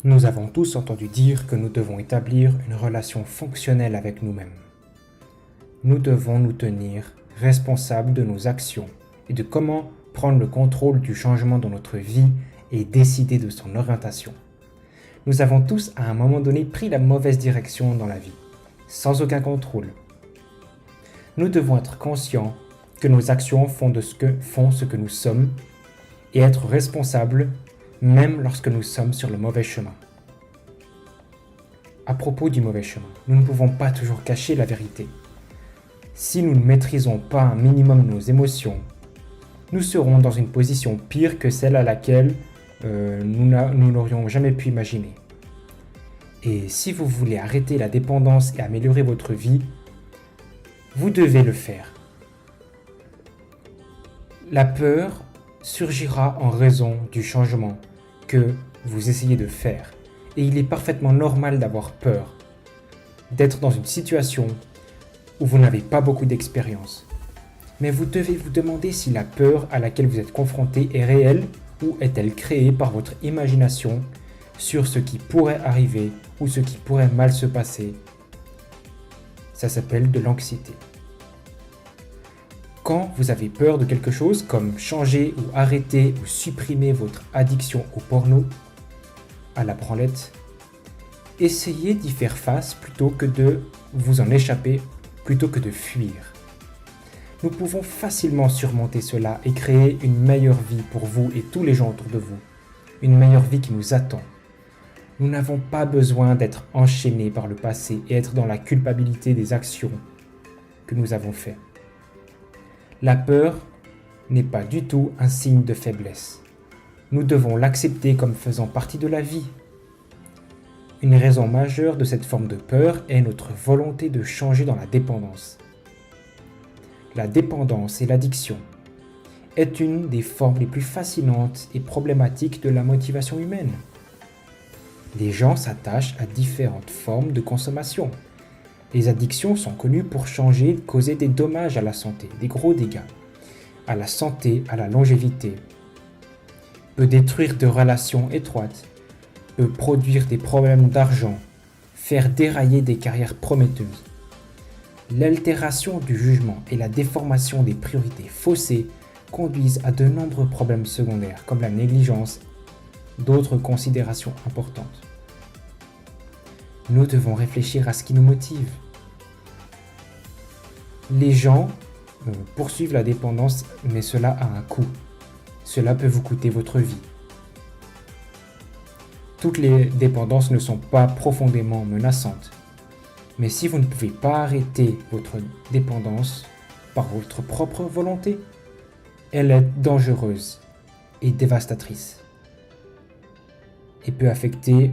Nous avons tous entendu dire que nous devons établir une relation fonctionnelle avec nous-mêmes. Nous devons nous tenir responsables de nos actions et de comment prendre le contrôle du changement dans notre vie et décider de son orientation. Nous avons tous à un moment donné pris la mauvaise direction dans la vie, sans aucun contrôle. Nous devons être conscients que nos actions font ce que nous sommes et être responsables même lorsque nous sommes sur le mauvais chemin. À propos du mauvais chemin, nous ne pouvons pas toujours cacher la vérité. Si nous ne maîtrisons pas un minimum nos émotions, nous serons dans une position pire que celle à laquelle nous n'aurions jamais pu imaginer. Et si vous voulez arrêter la dépendance et améliorer votre vie, vous devez le faire. La peur surgira en raison du changement que vous essayez de faire. Et il est parfaitement normal d'avoir peur, d'être dans une situation où vous n'avez pas beaucoup d'expérience. Mais vous devez vous demander si la peur à laquelle vous êtes confronté est réelle ou est-elle créée par votre imagination sur ce qui pourrait arriver ou ce qui pourrait mal se passer. Ça s'appelle de l'anxiété. Quand vous avez peur de quelque chose comme changer ou arrêter ou supprimer votre addiction au porno, à la branlette, essayez d'y faire face plutôt que de vous en échapper, plutôt que de fuir. Nous pouvons facilement surmonter cela et créer une meilleure vie pour vous et tous les gens autour de vous, une meilleure vie qui nous attend. Nous n'avons pas besoin d'être enchaînés par le passé et être dans la culpabilité des actions que nous avons faites. La peur n'est pas du tout un signe de faiblesse. Nous devons l'accepter comme faisant partie de la vie. Une raison majeure de cette forme de peur est notre volonté de changer dans la dépendance. La dépendance et l'addiction est une des formes les plus fascinantes et problématiques de la motivation humaine. Les gens s'attachent à différentes formes de consommation. Les addictions sont connues pour changer, causer des dommages à la santé, des gros dégâts, à la santé, à la longévité, peut détruire des relations étroites, peut produire des problèmes d'argent, faire dérailler des carrières prometteuses. L'altération du jugement et la déformation des priorités faussées conduisent à de nombreux problèmes secondaires comme la négligence, d'autres considérations importantes. Nous devons réfléchir à ce qui nous motive. Les gens poursuivent la dépendance, mais cela a un coût. Cela peut vous coûter votre vie. Toutes les dépendances ne sont pas profondément menaçantes. Mais si vous ne pouvez pas arrêter votre dépendance par votre propre volonté, elle est dangereuse et dévastatrice et peut affecter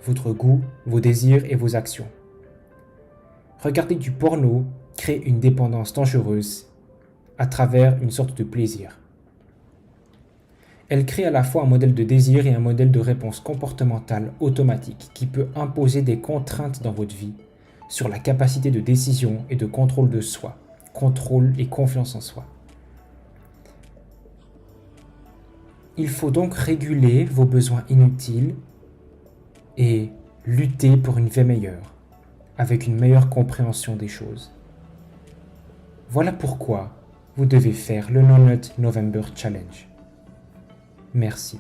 votre goût, vos désirs et vos actions. Regarder du porno crée une dépendance dangereuse à travers une sorte de plaisir. Elle crée à la fois un modèle de désir et un modèle de réponse comportementale automatique qui peut imposer des contraintes dans votre vie sur la capacité de décision et de contrôle de soi, contrôle et confiance en soi. Il faut donc réguler vos besoins inutiles et lutter pour une vie meilleure, avec une meilleure compréhension des choses. Voilà pourquoi vous devez faire le No Nut November Challenge. Merci.